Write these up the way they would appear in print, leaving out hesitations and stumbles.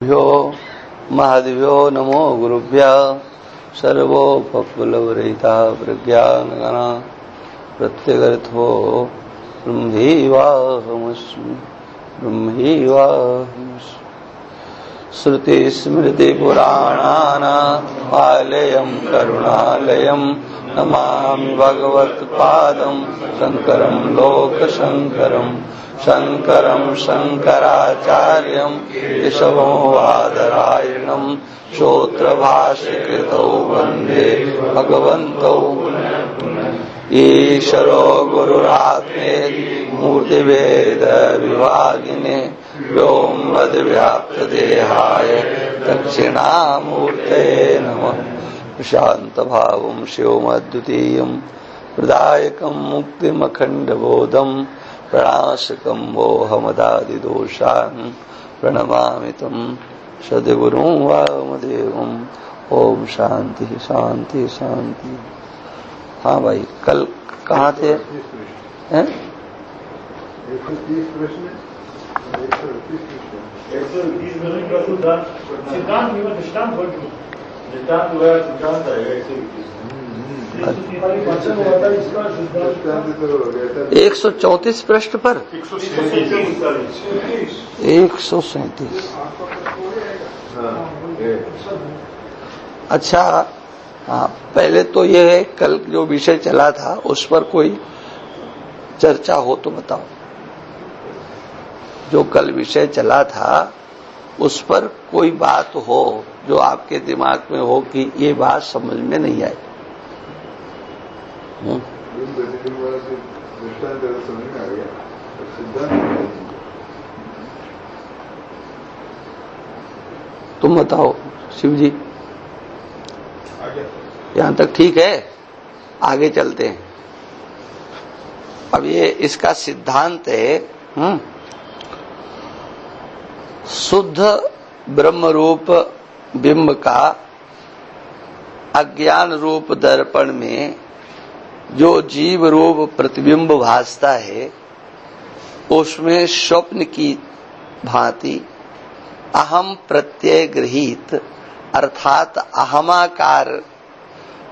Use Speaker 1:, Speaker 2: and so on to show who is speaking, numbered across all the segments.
Speaker 1: भ्यो महद्भ्यो नमो गुरुभ्यः सर्वोपप्लवरहितः प्रज्ञानघनः प्रत्यगर्थो ब्रह्मैवाहमस्मि श्रुतिस्मृतिपुराणानाम् आलयं करुणालयं नमामि भगवत्पादं शङ्करं लोकशङ्करं शङ्करं शङ्कराचार्यं केशवं बादरायणं श्रोत्रभाष्यकृतौ वन्दे भगवन्तौ ईश्वरो गुरुरात्मेति मूर्तिभेदविभागिने व्योमवद्व्याप्तदेहाय दक्षिणामूर्तये नमः शान्तभावं शिवमद्वितीयं प्रदायकं मुक्तिमखण्डबोधं प्रणाशकं मोहमदादिदोषान् प्रणमामि तं सद्गुरुं वामदेवं। ओम शांति शांति शांति। हाँ भाई, कल कहाँ थे? हैं?
Speaker 2: 130 प्रश्न 130 सिद्धांत दृष्टांत हुआ, सिद्धांत आएगा
Speaker 1: 134 पृष्ठ पर 137। अच्छा, हाँ, पहले तो ये कल जो विषय चला था उस पर कोई चर्चा हो तो बताओ। जो कल विषय चला था उस पर कोई बात हो जो आपके दिमाग में हो कि ये बात समझ में नहीं आई। तुम बताओ शिव जी, यहां तक ठीक है? आगे चलते हैं। अब ये इसका सिद्धांत है, शुद्ध ब्रह्म रूप बिंब का अज्ञान रूप दर्पण में जो जीव रूप प्रतिबिंब भासता है उसमें स्वप्न की भांति अहम प्रत्यय गृहीत अर्थात अहमाकार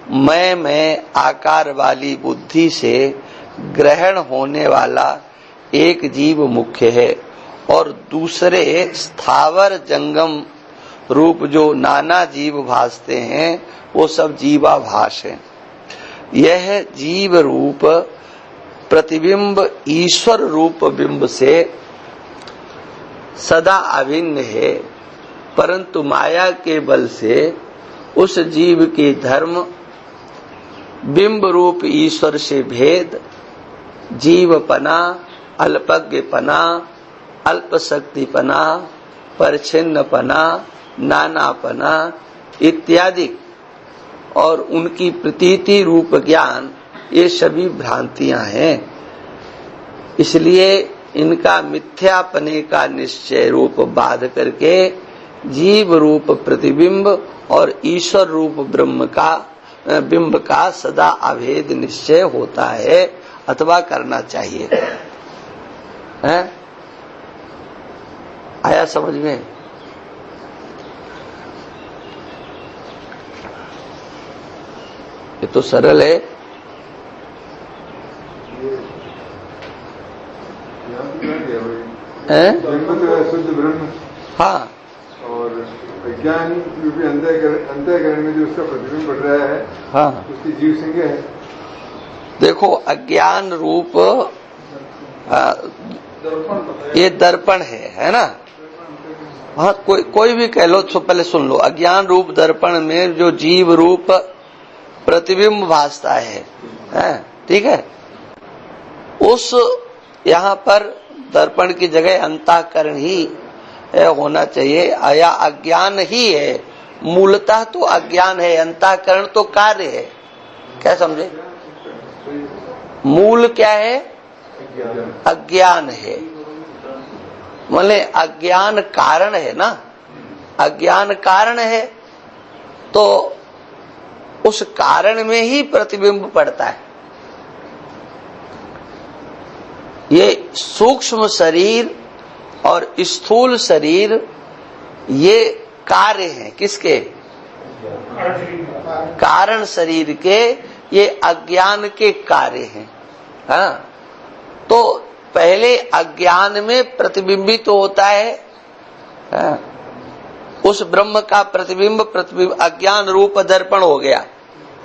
Speaker 1: मैं आकार वाली बुद्धि से ग्रहण होने वाला एक जीव मुख्य है और दूसरे स्थावर जंगम रूप जो नाना जीव भासते हैं वो सब जीवाभास है। यह जीव रूप प्रतिबिंब ईश्वर रूप बिंब से सदा अभिन्न है, परंतु माया के बल से उस जीव के धर्म बिंब रूप ईश्वर से भेद, जीवपना, अल्पज्ञपना, अल्पशक्तिपना, परछिन्नपना, नानापना इत्यादि और उनकी प्रतीति रूप ज्ञान, ये सभी भ्रांतियां हैं। इसलिए इनका मिथ्यापने का निश्चय रूप बाध करके जीव रूप प्रतिबिंब और ईश्वर रूप बिंब का सदा अभेद निश्चय होता है अथवा करना चाहिए। हैं? आया समझ में? ये तो सरल है।
Speaker 2: शुद्ध ब्रह्म,
Speaker 1: हाँ,
Speaker 2: और अज्ञान रूपी अंतःकरण में जो उसका प्रतिबिंब बढ़ रहा है,
Speaker 1: हाँ,
Speaker 2: उसकी जीव संज्ञा है।
Speaker 1: देखो अज्ञान रूप ये दर्पण है ना? हाँ, कोई भी कह लो, तो पहले सुन लो। अज्ञान रूप दर्पण में जो जीव रूप प्रतिबिंब भासता है, ठीक है? उस यहाँ पर दर्पण की जगह अंतःकरण ही होना चाहिए, या अज्ञान ही है। मूलतः तो अज्ञान है, अंतःकरण तो कार्य है। क्या समझे? मूल क्या है? अज्ञान है। बोले अज्ञान कारण है ना? अज्ञान कारण है तो उस कारण में ही प्रतिबिंब पड़ता है। ये सूक्ष्म शरीर और स्थूल शरीर ये कार्य हैं किसके? कारण शरीर के, ये अज्ञान के कार्य हैं। हाँ, तो पहले अज्ञान में प्रतिबिंबित तो होता है। हाँ, उस ब्रह्म का प्रतिबिंब अज्ञान रूप दर्पण हो गया,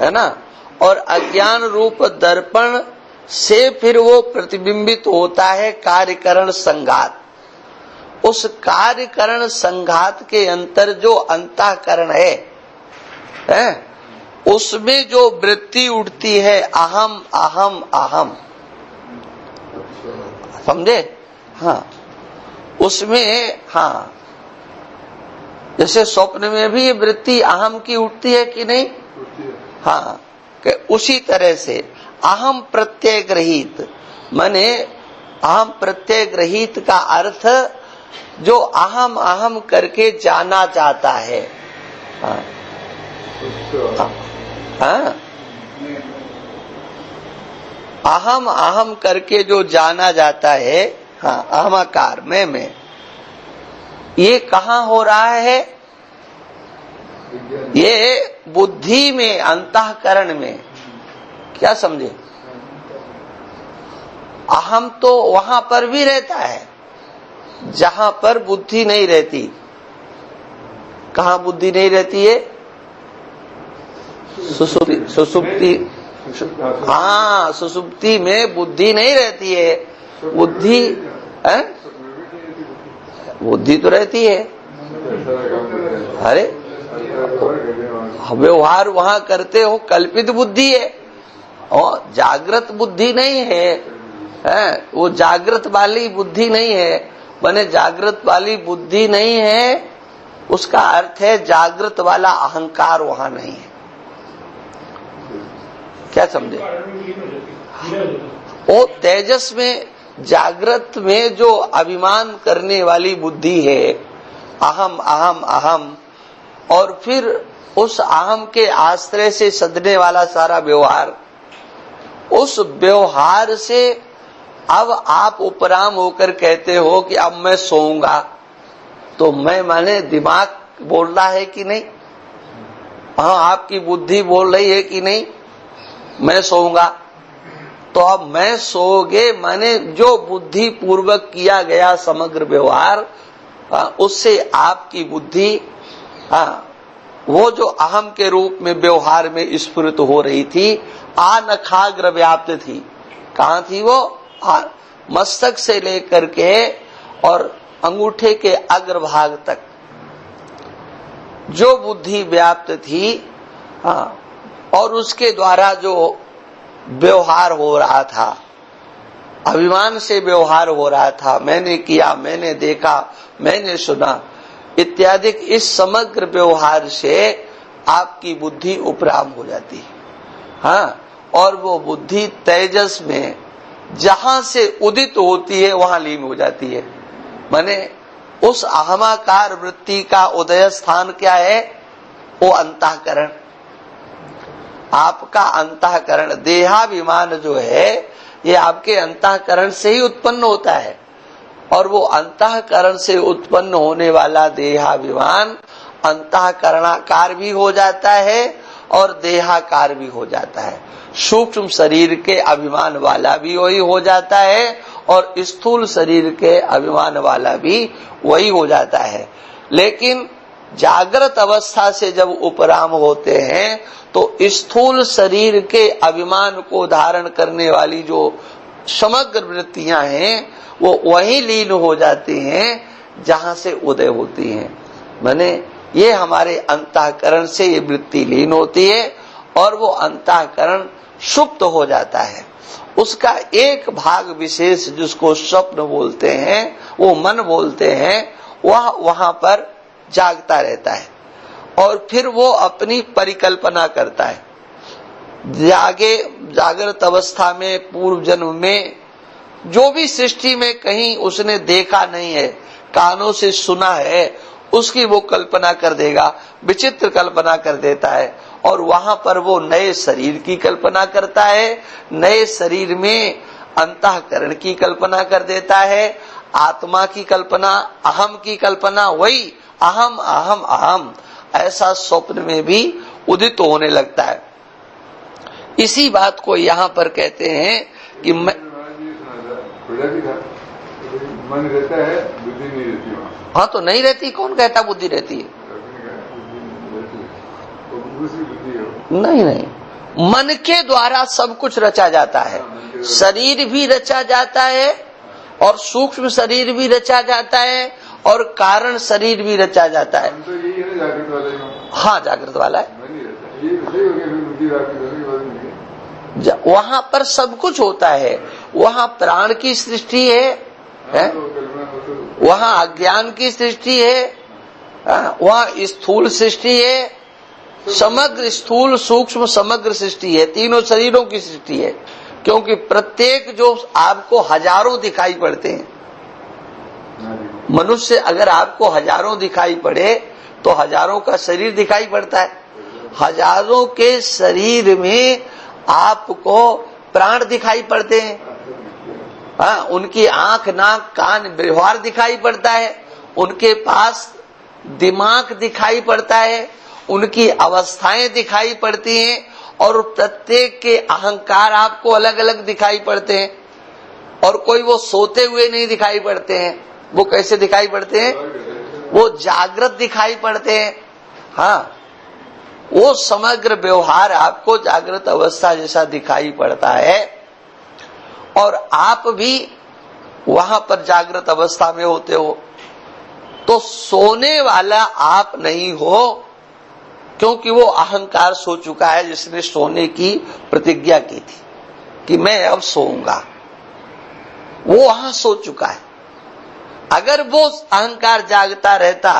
Speaker 1: है ना। और अज्ञान रूप दर्पण से फिर वो प्रतिबिंबित होता है कार्यकरण संघात। उस कार्यकरण संघात के अंतर जो अंतःकरण है, उसमें जो वृत्ति उठती है अहम अहम अहम, समझे? हाँ, उसमें, हाँ, जैसे स्वप्न में भी वृत्ति अहम की उठती है कि नहीं? हाँ, कि उसी तरह से अहम प्रत्यय ग्रहित, माने अहम प्रत्यय ग्रहित का अर्थ जो अहम अहम करके जाना जाता है। हाँ, हाँ, अहम अहम करके जो जाना जाता है, हाँ, अहमाकार में, ये कहाँ हो रहा है? ये बुद्धि में, अंतःकरण में। क्या समझे? अहम तो वहां पर भी रहता है जहां पर बुद्धि नहीं रहती। कहाँ बुद्धि नहीं रहती है? सुसुप्ति। हाँ, सुसुप्ति में बुद्धि नहीं रहती है। बुद्धि है? बुद्धि तो रहती है। अरे व्यवहार वहां करते हो, कल्पित बुद्धि है और जागृत बुद्धि नहीं है, वो जागृत वाली बुद्धि नहीं है। माने जागृत वाली बुद्धि नहीं है, उसका अर्थ है जागृत वाला अहंकार वहां नहीं है। क्या समझे? वो तेजस में, जागृत में जो अभिमान करने वाली बुद्धि है, अहम अहम अहम, और फिर उस अहम के आश्रय से सदने वाला सारा व्यवहार, उस व्यवहार से अब आप उपराम होकर कहते हो कि अब मैं सोऊंगा, तो मैं माने दिमाग बोल रहा है कि नहीं? हाँ, आपकी बुद्धि बोल रही है कि नहीं मैं सोऊंगा? तो अब मैं सोओगे माने जो बुद्धि पूर्वक किया गया समग्र व्यवहार, उससे आपकी बुद्धि, वो जो अहम के रूप में व्यवहार में स्फुरित हो रही थी, आनखाग्र व्याप्त थी। कहाँ थी वो? मस्तक से लेकर के और अंगूठे के अग्रभाग तक जो बुद्धि व्याप्त थी, और उसके द्वारा जो व्यवहार हो रहा था, अभिमान से व्यवहार हो रहा था, मैंने किया, मैंने देखा, मैंने सुना इत्यादि, इस समग्र व्यवहार से आपकी बुद्धि उपराम हो जाती है। हाँ, और वो बुद्धि तेजस में जहां से उदित होती है वहां लीन हो जाती है। माने उस अहमाकार वृत्ति का उदय स्थान क्या है? वो अंतःकरण। आपका अंतःकरण, देहाभिमान जो है, ये आपके अंतःकरण से ही उत्पन्न होता है। और वो अंतःकरण से उत्पन्न होने वाला देहाभिमान अंतःकरणाकार भी हो जाता है और देहाकार भी हो जाता है। सूक्ष्म शरीर के अभिमान वाला भी वही हो जाता है और स्थूल शरीर के अभिमान वाला भी वही हो जाता है। लेकिन जागृत अवस्था से जब उपराम होते हैं तो स्थूल शरीर के अभिमान को धारण करने वाली जो समग्र वृत्तियां हैं, वो वही लीन हो जाती हैं जहां से उदय होती हैं। माने ये हमारे अंतःकरण से ये वृत्ति लीन होती है और वो अंतःकरण सुप्त हो जाता है। उसका एक भाग विशेष जिसको स्वप्न बोलते हैं, वो मन बोलते हैं, वह वहां पर जागता रहता है और फिर वो अपनी परिकल्पना करता है। जागृत अवस्था में पूर्व जन्म में जो भी सृष्टि में कहीं उसने देखा नहीं है, कानों से सुना है, उसकी वो कल्पना कर देगा, विचित्र कल्पना कर देता है और वहां पर वो नए शरीर की कल्पना करता है, नए शरीर में अंतःकरण की कल्पना कर देता है, आत्मा की कल्पना, अहम की कल्पना, वही अहम अहम अहम ऐसा स्वप्न में भी उदित होने लगता है। इसी बात को यहाँ पर कहते हैं कि मैं
Speaker 2: मन रहता है, बुद्धि नहीं रहती वहाँ।
Speaker 1: हाँ तो नहीं रहती, कौन कहता बुद्धि रहती है? नहीं नहीं, मन के द्वारा सब कुछ रचा जाता है। शरीर भी रचा जाता है और सूक्ष्म शरीर भी रचा जाता है और कारण शरीर भी रचा जाता है।
Speaker 2: तो यही है ना जागृत वाला।
Speaker 1: हाँ जागृत वाला है। वहाँ पर सब कुछ होता है। वहाँ प्राण की सृष्टि है? वहाँ अज्ञान की सृष्टि है, वहाँ स्थूल सृष्टि है, समग्र स्थूल सूक्ष्म समग्र सृष्टि है, तीनों शरीरों की सृष्टि है। क्योंकि प्रत्येक जो आपको हजारों दिखाई पड़ते हैं, मनुष्य अगर आपको हजारों दिखाई पड़े तो हजारों का शरीर दिखाई पड़ता है। हजारों के शरीर में आपको प्राण दिखाई पड़ते हैं। हाँ, उनकी आंख नाक कान व्यवहार दिखाई पड़ता है, उनके पास दिमाग दिखाई पड़ता है, उनकी अवस्थाएं दिखाई पड़ती हैं और प्रत्येक के अहंकार आपको अलग अलग दिखाई पड़ते हैं। और कोई वो सोते हुए नहीं दिखाई पड़ते हैं। वो कैसे दिखाई पड़ते हैं? वो जागृत दिखाई पड़ते हैं। हाँ, वो समग्र व्यवहार आपको जागृत अवस्था जैसा दिखाई पड़ता है और आप भी वहां पर जागृत अवस्था में होते हो। तो सोने वाला आप नहीं हो, क्योंकि वो अहंकार सो चुका है जिसने सोने की प्रतिज्ञा की थी कि मैं अब सोऊंगा। वो वहां सो चुका है। अगर वो अहंकार जागता रहता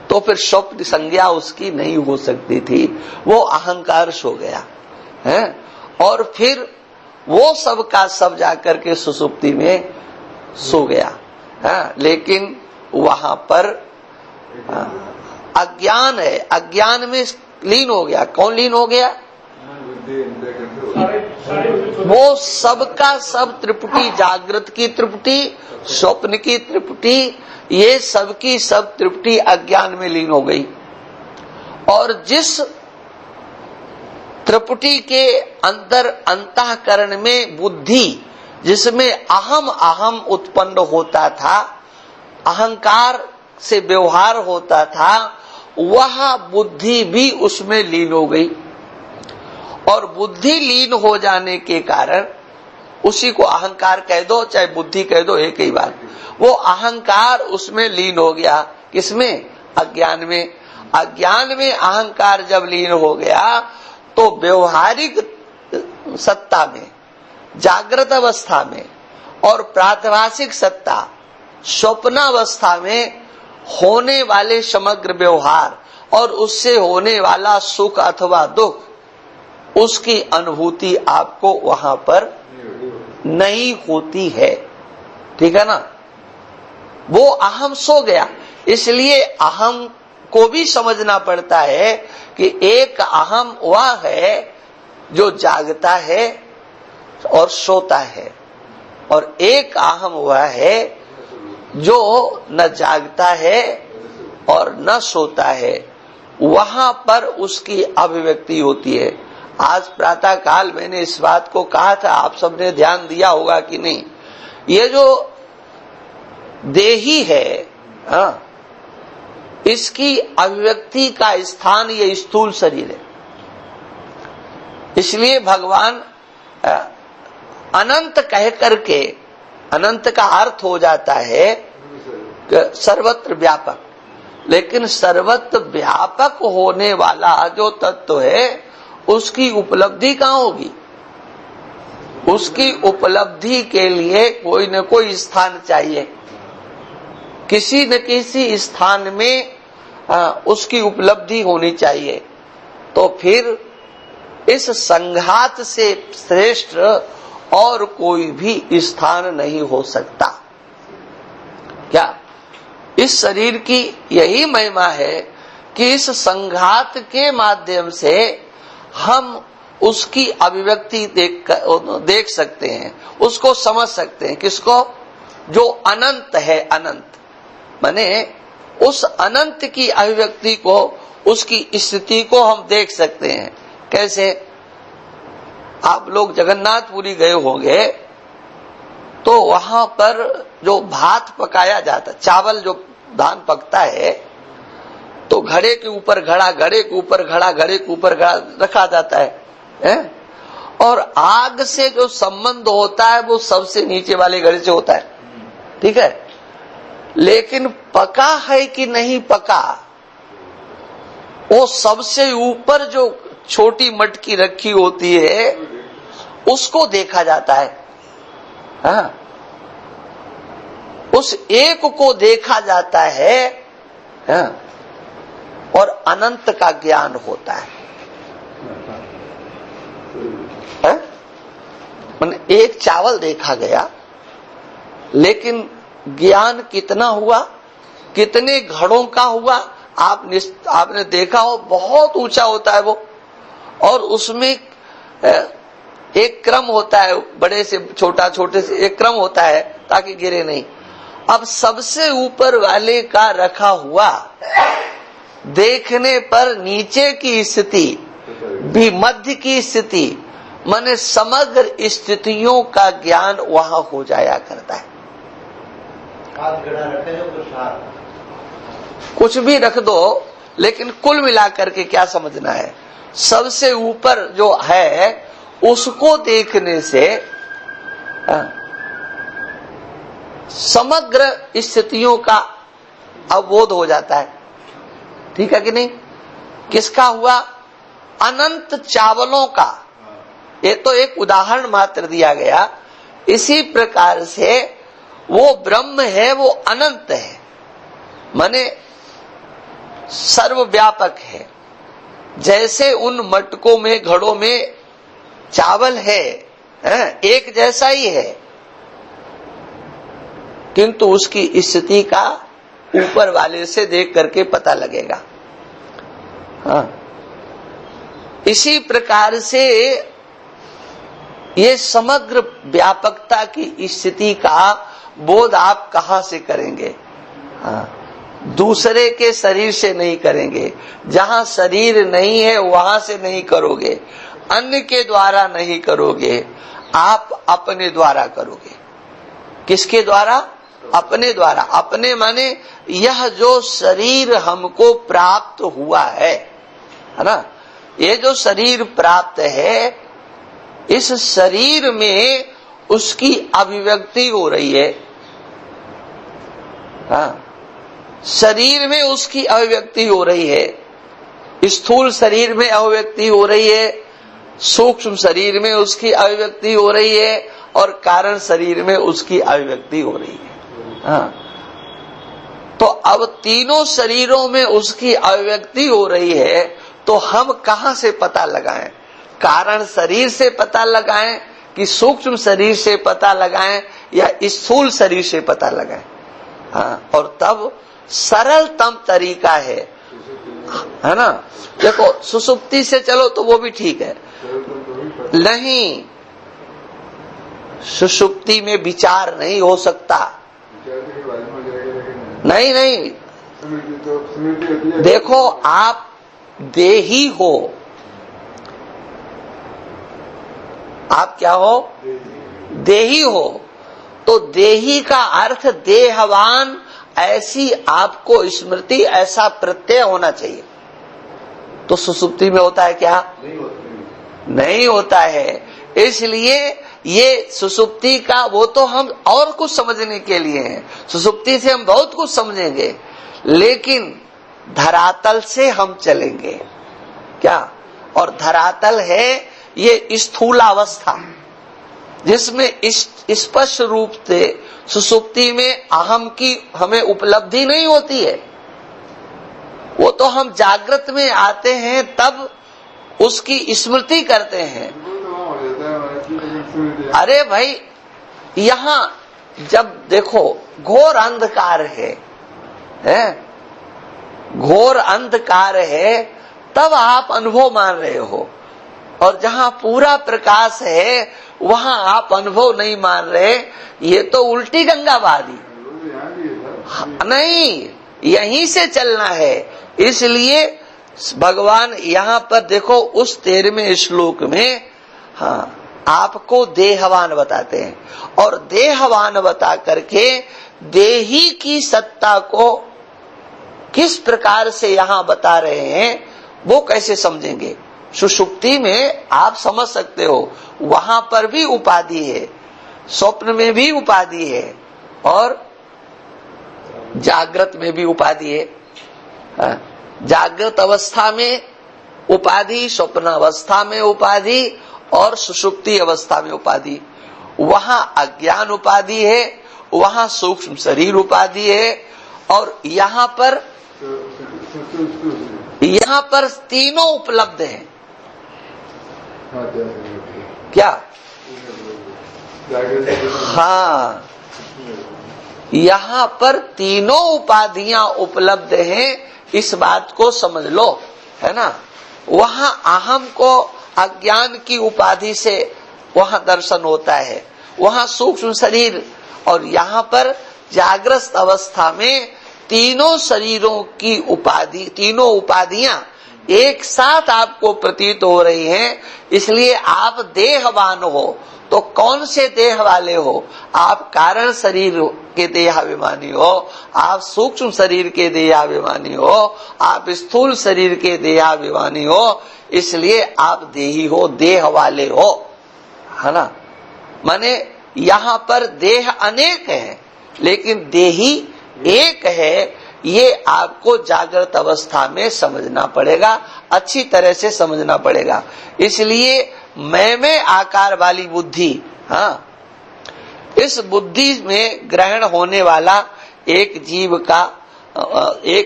Speaker 1: तो फिर स्वप्न संज्ञा उसकी नहीं हो सकती थी। वो अहंकार सो गया है और फिर वो सब का सब जाकर के सुसुप्ति में सो गया है। लेकिन वहां पर अज्ञान है, अज्ञान में लीन हो गया। कौन लीन हो गया? वो सबका सब त्रिपुटी, जागृत की त्रिपुटी, स्वप्न की त्रिपुटी, ये सब की सब त्रिपुटी अज्ञान में लीन हो गई। और जिस त्रिपुटी के अंदर अंतःकरण में बुद्धि, जिसमें अहम अहम उत्पन्न होता था, अहंकार से व्यवहार होता था, वह बुद्धि भी उसमें लीन हो गई। और बुद्धि लीन हो जाने के कारण, उसी को अहंकार कह दो चाहे बुद्धि कह दो, एक ही बात, वो अहंकार उसमें लीन हो गया। किसमें? अज्ञान में। अज्ञान में अहंकार जब लीन हो गया तो व्यवहारिक सत्ता में, जागृत अवस्था में और प्रातभाषिक सत्ता स्वप्नावस्था में होने वाले समग्र व्यवहार और उससे होने वाला सुख अथवा दुख, उसकी अनुभूति आपको वहां पर नहीं होती है। ठीक है ना? वो अहम सो गया। इसलिए अहम को भी समझना पड़ता है कि एक अहम वह है जो जागता है और सोता है, और एक अहम वह है जो न जागता है और न सोता है। वहां पर उसकी अभिव्यक्ति होती है। आज प्रातः काल मैंने इस बात को कहा था, आप सबने ध्यान दिया होगा कि नहीं। ये जो देही है, हाँ, इसकी अभिव्यक्ति का स्थान ये स्थूल शरीर है। इसलिए भगवान अनंत कह करके, अनंत का अर्थ हो जाता है सर्वत्र व्यापक, लेकिन सर्वत्र व्यापक होने वाला जो तत्व है उसकी उपलब्धि कहाँ होगी? उसकी उपलब्धि के लिए कोई न कोई स्थान चाहिए। किसी न किसी स्थान में उसकी उपलब्धि होनी चाहिए। तो फिर इस संघात से श्रेष्ठ और कोई भी स्थान नहीं हो सकता। क्या इस शरीर की यही महिमा है कि इस संघात के माध्यम से हम उसकी अभिव्यक्ति देख सकते हैं, उसको समझ सकते हैं। किसको? जो अनंत है। अनंत माने उस अनंत की अभिव्यक्ति को, उसकी स्थिति को हम देख सकते हैं। कैसे? आप लोग जगन्नाथपुरी गए होंगे तो वहां पर जो भात पकाया जाता, चावल जो धान पकता है, तो घड़े के ऊपर घड़ा, घड़े के ऊपर घड़ा, घड़े के ऊपर घड़ा रखा जाता है? और आग से जो संबंध होता है वो सबसे नीचे वाले घड़े से होता है, ठीक है। लेकिन पका है कि नहीं पका, वो सबसे ऊपर जो छोटी मटकी रखी होती है उसको देखा जाता है। हाँ, उस एक को देखा जाता है। हाँ, और अनंत का ज्ञान होता है। एक चावल देखा गया, लेकिन ज्ञान कितना हुआ, कितने घड़ों का हुआ, आपने देखा हो, बहुत ऊंचा होता है वो, और उसमें एक क्रम होता है, बड़े से छोटा, छोटे से एक क्रम होता है ताकि गिरे नहीं। अब सबसे ऊपर वाले का रखा हुआ देखने पर नीचे की स्थिति भी, मध्य की स्थिति, माने समग्र स्थितियों का ज्ञान वहां हो जाया करता है। कुछ भी रख दो, लेकिन कुल मिलाकर के क्या समझना है, सबसे ऊपर जो है उसको देखने से समग्र स्थितियों का अवबोध हो जाता है। ठीक है कि नहीं? किसका हुआ? अनंत चावलों का। ये तो एक उदाहरण मात्र दिया गया। इसी प्रकार से वो ब्रह्म है, वो अनंत है, माने सर्वव्यापक है। जैसे उन मटकों में, घड़ों में चावल है, एक जैसा ही है, किंतु उसकी स्थिति का ऊपर वाले से देख करके पता लगेगा। हाँ, इसी प्रकार से ये समग्र व्यापकता की स्थिति का बोध आप कहां से करेंगे? हाँ, दूसरे के शरीर से नहीं करेंगे। जहां शरीर नहीं है वहां से नहीं करोगे, अन्य के द्वारा नहीं करोगे, आप अपने द्वारा करोगे। किसके द्वारा? अपने द्वारा। अपने माने यह जो शरीर हमको प्राप्त हुआ है ना, ये जो शरीर प्राप्त है, इस शरीर में उसकी अभिव्यक्ति हो रही है। हाँ, शरीर में उसकी अभिव्यक्ति हो रही है। स्थूल शरीर में अभिव्यक्ति हो रही है, सूक्ष्म शरीर में उसकी अभिव्यक्ति हो रही है, और कारण शरीर में उसकी अभिव्यक्ति हो रही है। हाँ, तो अब तीनों शरीरों में उसकी अभिव्यक्ति हो रही है, तो हम कहां से पता लगाएं? कारण शरीर से पता लगाएं कि सूक्ष्म शरीर से पता लगाएं या स्थूल शरीर से पता लगाएं? हाँ, और तब सरलतम तरीका है ना। देखो, सुसुप्ति से चलो तो वो भी ठीक है, नहीं, सुसुप्ति में विचार नहीं हो सकता। नहीं नहीं, देखो, आप देही हो। आप क्या हो? देही हो। तो देही का अर्थ देहवान, ऐसी आपको स्मृति, ऐसा प्रत्यय होना चाहिए। तो सुसुप्ति में होता है क्या? नहीं होता है। इसलिए ये सुसुप्ति का, वो तो हम और कुछ समझने के लिए है, सुसुप्ति से हम बहुत कुछ समझेंगे, लेकिन धरातल से हम चलेंगे क्या? और धरातल है ये स्थूलावस्था, जिसमें स्पष्ट रूप से सुसुप्ति में अहम की हमें उपलब्धि नहीं होती है। वो तो हम जागृत में आते हैं तब उसकी स्मृति करते हैं। अरे भाई, यहाँ जब देखो घोर अंधकार है, घोर अंधकार है, तब आप अनुभव मान रहे हो, और जहां पूरा प्रकाश है वहां आप अनुभव नहीं मान रहे। ये तो उल्टी गंगाबादी। नहीं, यहीं से चलना है। इसलिए भगवान यहाँ पर देखो उस 13वें श्लोक में आपको देहवान बताते हैं, और देहवान बता करके देही की सत्ता को किस प्रकार से यहाँ बता रहे हैं वो कैसे समझेंगे। सुषुप्ति में आप समझ सकते हो, वहां पर भी उपाधि है, स्वप्न में भी उपाधि है, और जागृत में भी उपाधि है। जागृत अवस्था में उपाधि, स्वप्न अवस्था में उपाधि, और सुषुप्ति अवस्था में उपाधि। वहां अज्ञान उपाधि है, वहां सूक्ष्म शरीर उपाधि है, और यहाँ पर तीनों उपलब्ध हैं। क्या? हाँ, यहाँ पर तीनों उपाधियां उपलब्ध हैं, इस बात को समझ लो, है ना। वहां अहम को अज्ञान की उपाधि से वहां दर्शन होता है, वहां सूक्ष्म शरीर, और यहाँ पर जागृत अवस्था में तीनों शरीरों की उपाधि, तीनों उपाधियां एक साथ आपको प्रतीत हो रही हैं। इसलिए आप देहवान हो, तो कौन से देह वाले हो? आप कारण शरीर के देहाभिमानी हो, आप सूक्ष्म शरीर के देहाभिमानी हो, आप स्थूल शरीर के देहाभिमानी हो। इसलिए आप देही हो, देह वाले हो, है ना। माने यहाँ पर देह अनेक है, लेकिन देही एक है। ये आपको जागृत अवस्था में समझना पड़ेगा, अच्छी तरह से समझना पड़ेगा। इसलिए मैं आकार वाली बुद्धि, इस बुद्धि में ग्रहण होने वाला एक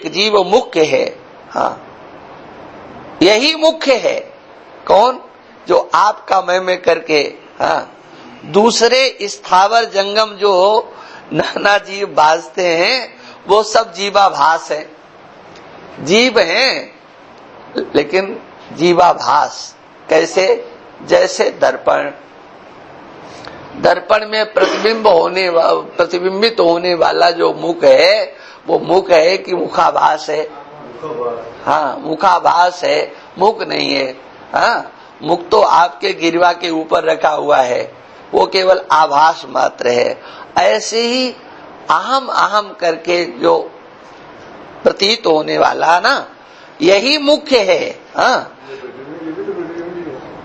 Speaker 1: जीव मुख्य है। यही मुख्य है। कौन? जो आपका मैं करके दूसरे स्थावर जंगम जो नाना जीव बाजते हैं, वो सब जीवाभास है। जीव हैं, लेकिन जीवाभास कैसे? जैसे दर्पण में प्रतिबिंबित होने वाला जो मुख है, वो मुख है कि मुखाभास है? मुखाभास है, मुख नहीं है। मुख तो आपके गिरवा के ऊपर रखा हुआ है, वो केवल आभास मात्र है। ऐसे ही अहम अहम करके जो प्रतीत होने वाला ना, यही मुख्य है।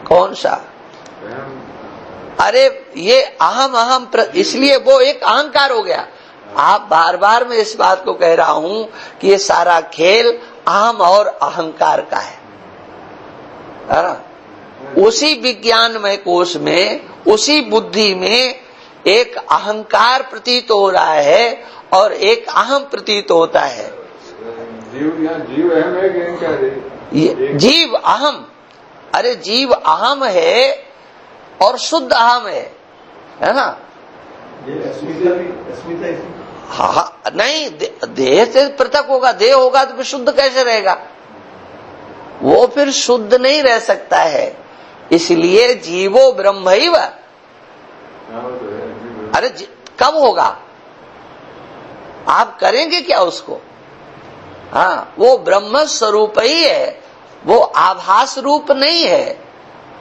Speaker 1: कौन सा? अरे ये अहम अहम इसलिए वो एक अहंकार हो गया। आप बार बार मैं इस बात को कह रहा हूं कि ये सारा खेल अहम और अहंकार का है ना। उसी विज्ञानमय कोश में, उसी बुद्धि में एक अहंकार प्रतीत हो रहा है और एक अहम प्रतीत होता है।
Speaker 2: जीव अहम है कि अहंकार है?
Speaker 1: जीव अहम, अरे जीव अहम है और शुद्ध अहम है ना। हाँ, नहीं, देह से पृथक होगा। देह होगा तो फिर शुद्ध कैसे रहेगा? वो फिर शुद्ध नहीं रह सकता है। इसलिए जीवो ब्रह्मैव। अरे कब होगा? आप करेंगे क्या उसको? वो ब्रह्म स्वरूप ही है, वो आभास रूप नहीं है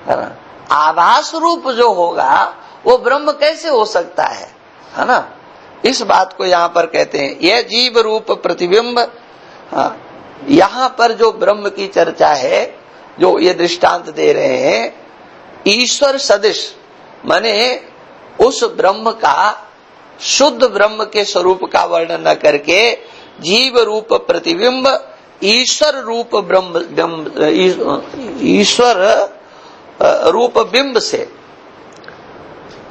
Speaker 1: ना। आभास रूप जो होगा वो ब्रह्म कैसे हो सकता है ना। इस बात को यहाँ पर कहते हैं, यह जीव रूप प्रतिबिंब। यहाँ पर जो ब्रह्म की चर्चा है, जो ये दृष्टांत दे रहे हैं, ईश्वर सदृश, माने उस ब्रह्म का, शुद्ध ब्रह्म के स्वरूप का वर्णन न करके जीव रूप प्रतिबिंब ईश्वर रूप ईश्वर रूप बिंब से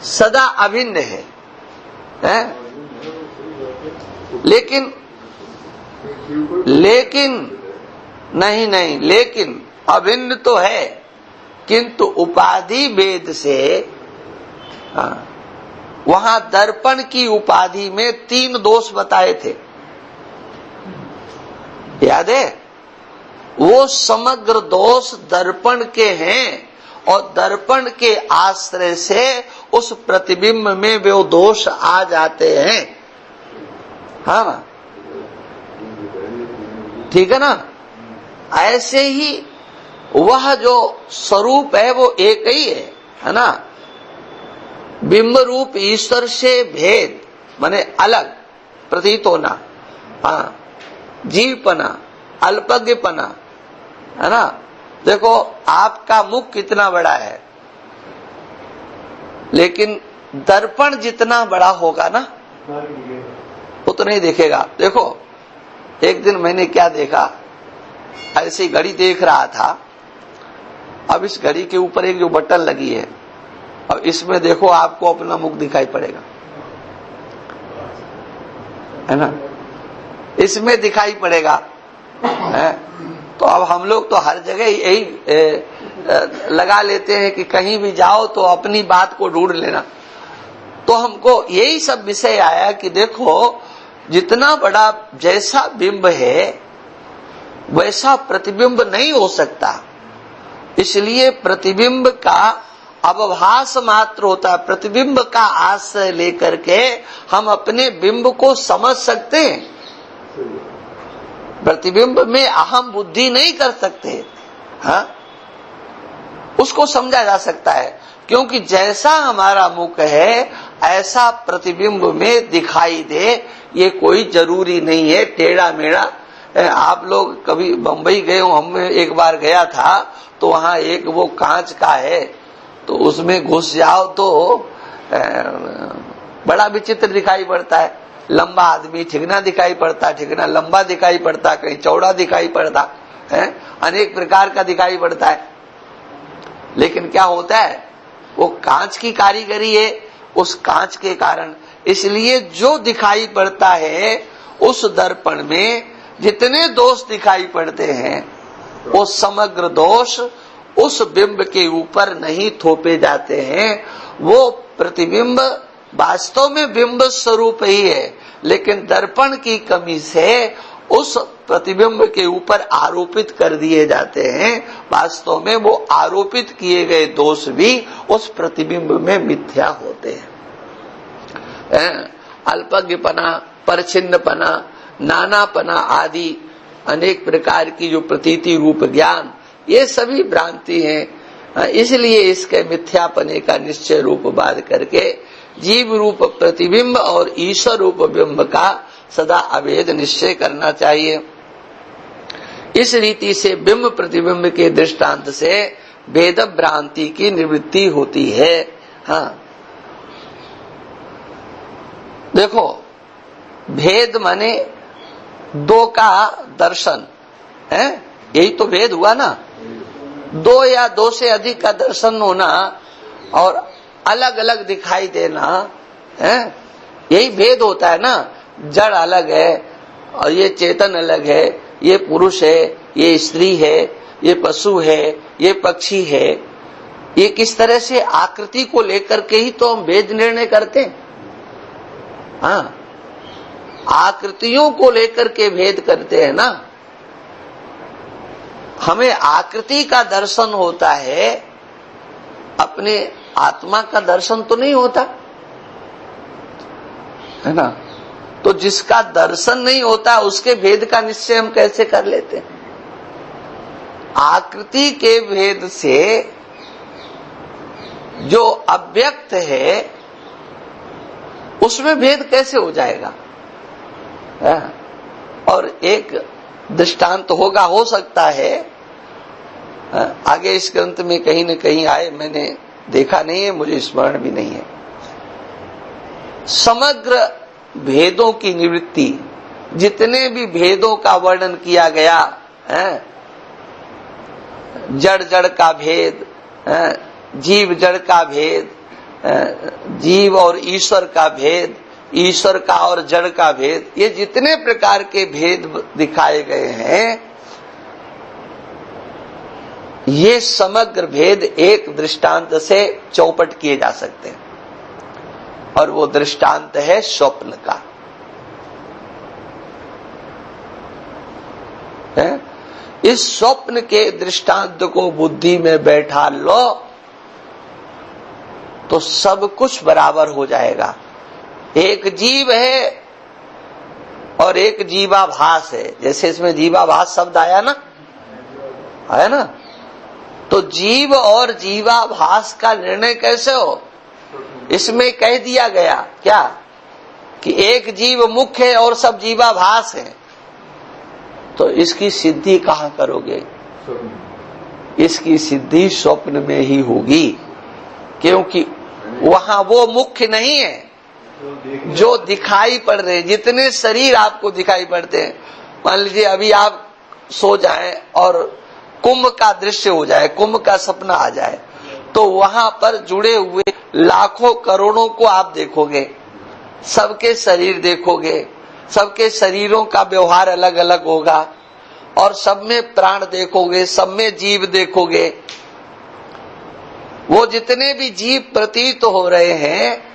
Speaker 1: सदा अभिन्न है? लेकिन नहीं, लेकिन अभिन्न तो है, किंतु उपाधि भेद से वहां दर्पण की उपाधि में 3 दोष बताए थे, याद है? वो समग्र दोष दर्पण के हैं, और दर्पण के आश्रय से उस प्रतिबिंब में वो दोष आ जाते हैं। ठीक है ना। ऐसे ही वह जो स्वरूप है वो एक ही है ना। बिंब रूप ईश्वर से भेद माने अलग प्रतीत होना, हाँ, जीवपना, अल्पज्ञपना, है ना। देखो आपका मुख कितना बड़ा है, लेकिन दर्पण जितना बड़ा होगा ना उतना ही दिखेगा। देखो एक दिन मैंने क्या देखा, ऐसी घड़ी देख रहा था। अब इस घड़ी के ऊपर एक जो बटन लगी है, अब इसमें देखो आपको अपना मुख दिखाई पड़ेगा, है ना, इसमें दिखाई पड़ेगा है? तो अब हम लोग तो हर जगह यही लगा लेते हैं कि कहीं भी जाओ तो अपनी बात को ढूंढ लेना। तो हमको यही सब विषय आया कि देखो जितना बड़ा जैसा बिंब है वैसा प्रतिबिंब नहीं हो सकता, इसलिए प्रतिबिंब का अवभास मात्र होता है। प्रतिबिंब का आश्रय लेकर के हम अपने बिंब को समझ सकते हैं, प्रतिबिंब में अहम बुद्धि नहीं कर सकते, हाँ, उसको समझा जा सकता है। क्योंकि जैसा हमारा मुख है ऐसा प्रतिबिंब में दिखाई दे, ये कोई जरूरी नहीं है टेढ़ा मेढ़ा। आप लोग कभी बंबई गए हो, हम एक बार गया था, तो वहां एक वो कांच का है, तो उसमें घुस जाओ तो बड़ा विचित्र दिखाई पड़ता है। लंबा आदमी ठिकना दिखाई पड़ता, ठिकना लंबा दिखाई पड़ता, कहीं चौड़ा दिखाई पड़ता है, अनेक प्रकार का दिखाई पड़ता है। लेकिन क्या होता है, वो कांच की कारीगरी है उस कांच के कारण। इसलिए जो दिखाई पड़ता है उस दर्पण में जितने दोष दिखाई पड़ते हैं वो समग्र दोष उस बिंब के ऊपर नहीं थोपे जाते हैं। वो प्रतिबिंब वास्तव में बिंब स्वरूप ही है, लेकिन दर्पण की कमी से उस प्रतिबिंब के ऊपर आरोपित कर दिए जाते हैं। वास्तव में वो आरोपित किए गए दोष भी उस प्रतिबिंब में मिथ्या होते हैं। अल्पज्ञपना, परछिन्नपना, नानापना आदि अनेक प्रकार की जो प्रतीति रूप ज्ञान, ये सभी भ्रांति हैं। इसलिए इसके मिथ्यापने का निश्चय रूप बाध करके जीव रूप प्रतिबिंब और ईश्वर रूप बिंब का सदा अभेद निश्चय करना चाहिए। इस रीति से बिंब प्रतिबिंब के दृष्टांत से भेद भ्रांति की निवृत्ति होती है। हाँ, देखो भेद माने दो का दर्शन है, यही तो भेद हुआ ना। दो या दो से अधिक का दर्शन होना और अलग अलग दिखाई देना है, यही भेद होता है ना। जड़ अलग है और ये चेतन अलग है, ये पुरुष है, ये स्त्री है, ये पशु है, ये पक्षी है। ये किस तरह से आकृति को लेकर के ही तो हम भेद निर्णय करते हैं। हाँ, आकृतियों को लेकर के भेद करते हैं ना। हमें आकृति का दर्शन होता है, अपने आत्मा का दर्शन तो नहीं होता है ना। तो जिसका दर्शन नहीं होता उसके भेद का निश्चय हम कैसे कर लेते हैं। आकृति के भेद से जो अव्यक्त है उसमें भेद कैसे हो जाएगा। और एक दृष्टांत होगा, हो सकता है आगे इस ग्रंथ में कहीं न कहीं आए, मैंने देखा नहीं है, मुझे स्मरण भी नहीं है। समग्र भेदों की निवृत्ति, जितने भी भेदों का वर्णन किया गया है, जड़ जड़ का भेद, जीव जड़ का भेद, जीव और ईश्वर का भेद, ईश्वर का और जड़ का भेद, ये जितने प्रकार के भेद दिखाए गए हैं, ये समग्र भेद एक दृष्टांत से चौपट किए जा सकते हैं। और वो दृष्टांत है स्वप्न का। इस स्वप्न के दृष्टांत को बुद्धि में बैठा लो तो सब कुछ बराबर हो जाएगा। एक जीव है और एक जीवाभास है। जैसे इसमें जीवाभास शब्द आया ना, है ना, तो जीव और जीवाभास का निर्णय कैसे हो, इसमें कह दिया गया क्या कि एक जीव मुख्य है और सब जीवाभास है। तो इसकी सिद्धि कहाँ करोगे? इसकी सिद्धि स्वप्न में ही होगी, क्योंकि वहां वो मुख्य नहीं है जो दिखाई पड़ रहे। जितने शरीर आपको दिखाई पड़ते हैं, मान लीजिए अभी आप सो जाएं और कुंभ का दृश्य हो जाए, कुंभ का सपना आ जाए, तो वहां पर जुड़े हुए लाखों करोड़ों को आप देखोगे, सबके शरीर देखोगे, सबके शरीरों का व्यवहार अलग अलग होगा और सब में प्राण देखोगे, सब में जीव देखोगे। वो जितने भी जीव प्रतीत हो रहे हैं,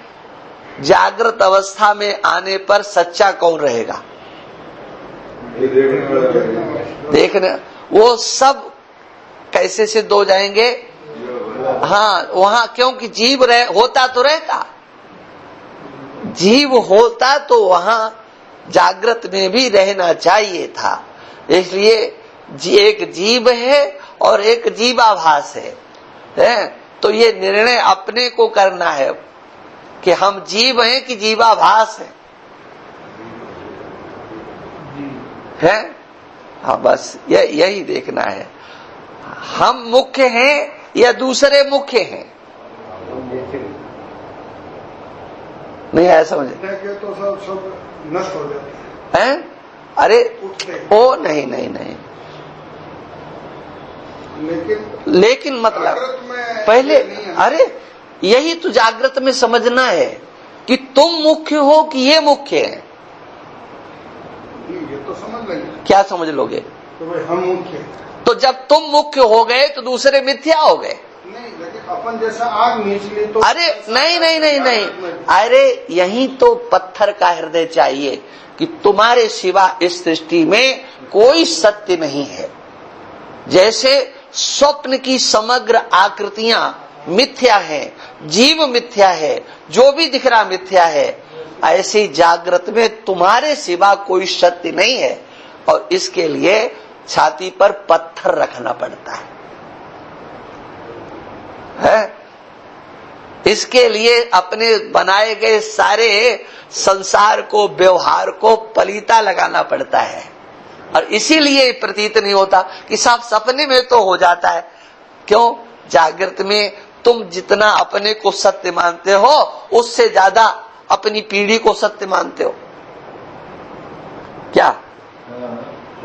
Speaker 1: जागृत अवस्था में आने पर सच्चा कौन रहेगा? देखने वो सब कैसे सिद्ध हो जाएंगे? हाँ, वहां क्योंकि जीव होता तो रहता, जीव होता तो वहां जागृत में भी रहना चाहिए था। इसलिए एक जीव है और एक जीवाभास है? तो ये निर्णय अपने को करना है कि हम जीव हैं कि जीवाभास है? हाँ, बस यही देखना है, हम मुख्य हैं या दूसरे मुख्य हैं। नहीं आया समझ?
Speaker 2: तो सब नष्ट हो जाते
Speaker 1: हैं। अरे ओ नहीं, लेकिन मतलब पहले, अरे यही तो जागृत में समझना है कि तुम मुख्य हो कि ये मुख्य है।
Speaker 2: ये तो समझ लेंगे।
Speaker 1: क्या समझ लोगे?
Speaker 2: तो भाई हम मुख्य।
Speaker 1: तो जब तुम मुख्य हो गए तो दूसरे मिथ्या हो गए।
Speaker 2: नहीं, लेकिन अपन जैसा आग निचली तो।
Speaker 1: अरे नहीं, अरे यही तो पत्थर का हृदय चाहिए कि तुम्हारे सिवा इस सृष्टि में कोई सत्य नहीं है। जैसे स्वप्न की समग्र आकृतियां मिथ्या है, जीव मिथ्या है, जो भी दिख रहा मिथ्या है, ऐसी जागृत में तुम्हारे सिवा कोई सत्य नहीं है। और इसके लिए छाती पर पत्थर रखना पड़ता है? इसके लिए अपने बनाए गए सारे संसार को, व्यवहार को पलीता लगाना पड़ता है। और इसीलिए प्रतीत नहीं होता कि साफ सपने में तो हो जाता है। क्यों? जागृत में तुम जितना अपने को सत्य मानते हो, उससे ज्यादा अपनी पीढ़ी को सत्य मानते हो। क्या?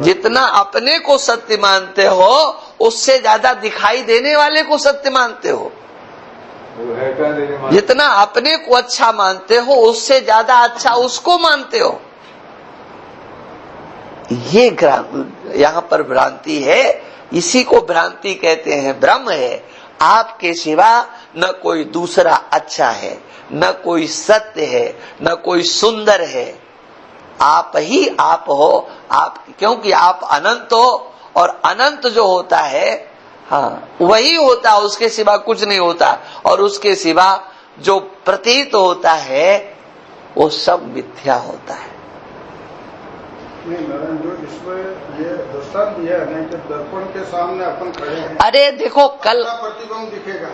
Speaker 1: जितना अपने को सत्य मानते हो, उससे ज्यादा दिखाई देने वाले को सत्य मानते हो। जितना अपने को अच्छा मानते हो, उससे ज्यादा अच्छा उसको मानते हो। ये यहाँ पर भ्रांति है, इसी को भ्रांति कहते हैं। ब्रह्म है, आपके सिवा न कोई दूसरा अच्छा है, न कोई सत्य है, न कोई सुंदर है। आप ही आप हो, आप, क्योंकि आप अनंत हो, और अनंत जो होता है, हाँ, वही होता, उसके सिवा कुछ नहीं होता। और उसके सिवा जो प्रतीत होता है वो सब मिथ्या होता है।
Speaker 2: नहीं नारायण, जो इसमें ये दृष्टांत दिया है ना कि दर्पण के सामने अपन खड़े हैं।
Speaker 1: अरे देखो, कल
Speaker 2: प्रतिबिंब दिखेगा।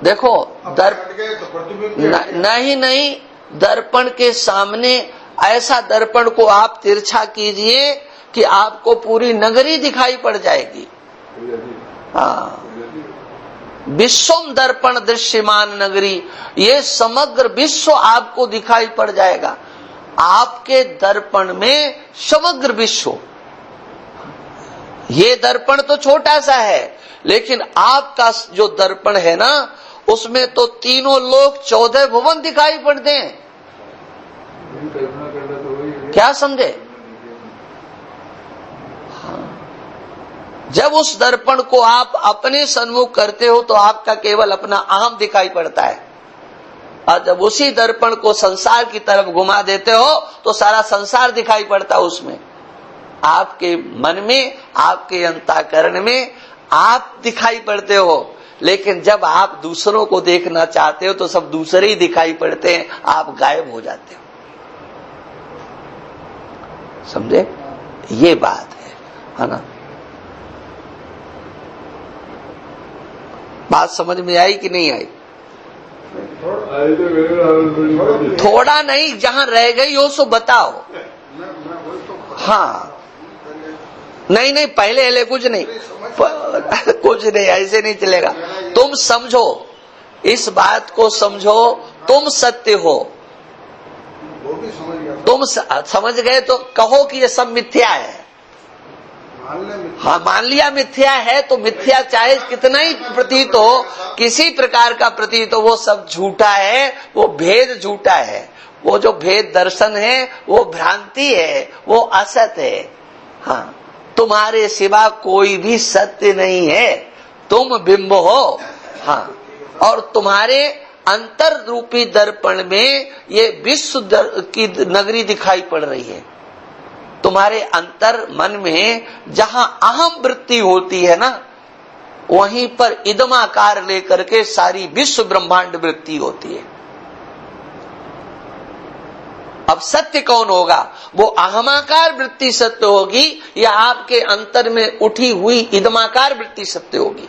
Speaker 1: देखो
Speaker 2: प्रतिबिंब
Speaker 1: नहीं, दर्पण के सामने ऐसा दर्पण को आप तिरछा कीजिए कि आपको पूरी नगरी दिखाई पड़ जाएगी। हाँ, विश्वम दर्पण दृश्यमान नगरी, ये समग्र विश्व आपको दिखाई पड़ जाएगा। आपके दर्पण में समग्र विश्व। ये दर्पण तो छोटा सा है, लेकिन आपका जो दर्पण है ना, उसमें तो तीनों लोग 14 भुवन दिखाई पड़ते हैं। क्या समझे? हाँ। जब उस दर्पण को आप अपने सन्मुख करते हो तो आपका केवल अपना अहम दिखाई पड़ता है, और जब उसी दर्पण को संसार की तरफ घुमा देते हो तो सारा संसार दिखाई पड़ता उसमें। आपके मन में, आपके अंतःकरण में आप दिखाई पड़ते हो, लेकिन जब आप दूसरों को देखना चाहते हो तो सब दूसरे ही दिखाई पड़ते हैं, आप गायब हो जाते हो। समझे? ये बात है ना? बात समझ में आई कि नहीं आई? थोड़ा नहीं, जहां रह गई हो सो बताओ। हाँ, नहीं पहले कुछ नहीं, कुछ नहीं, ऐसे नहीं चलेगा। तुम समझो, इस बात को समझो, तुम सत्य हो।
Speaker 2: वो भी समझ गया।
Speaker 1: तुम समझ गए तो कहो कि ये सब मिथ्या है। हाँ, मान लिया मिथ्या है तो मिथ्या चाहे कितना ही प्रतीत हो, किसी प्रकार का प्रतीत हो, वो सब झूठा है, वो भेद झूठा है, वो जो भेद दर्शन है वो भ्रांति है, वो असत है। हाँ, तुम्हारे सिवा कोई भी सत्य नहीं है, तुम बिंब हो। हाँ, और तुम्हारे अंतर रूपी दर्पण में ये विश्व की नगरी दिखाई पड़ रही है। तुम्हारे अंतर मन में जहां अहम वृत्ति होती है ना, वहीं पर इदमाकार लेकर के सारी विश्व ब्रह्मांड वृत्ति होती है। अब सत्य कौन होगा? वो अहमाकार वृत्ति सत्य होगी या आपके अंतर में उठी हुई इदमाकार वृत्ति सत्य होगी?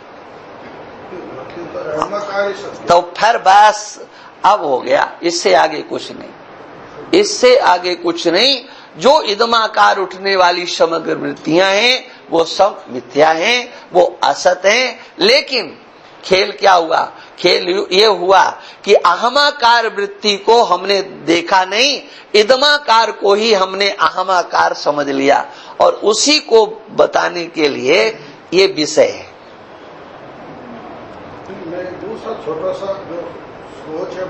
Speaker 1: तो फिर बस अब हो गया, इससे आगे कुछ नहीं, इससे आगे कुछ नहीं। जो इदमाकार उठने वाली समग्र वृत्तियां हैं वो सब मिथ्या हैं, वो असत हैं। लेकिन खेल क्या हुआ? खेल ये हुआ कि अहमाकार वृत्ति को हमने देखा नहीं, इदमाकार को ही हमने अहमाकार समझ लिया, और उसी को बताने के लिए ये विषय है।
Speaker 2: मैं दूसरा छोटा सा जो सोच है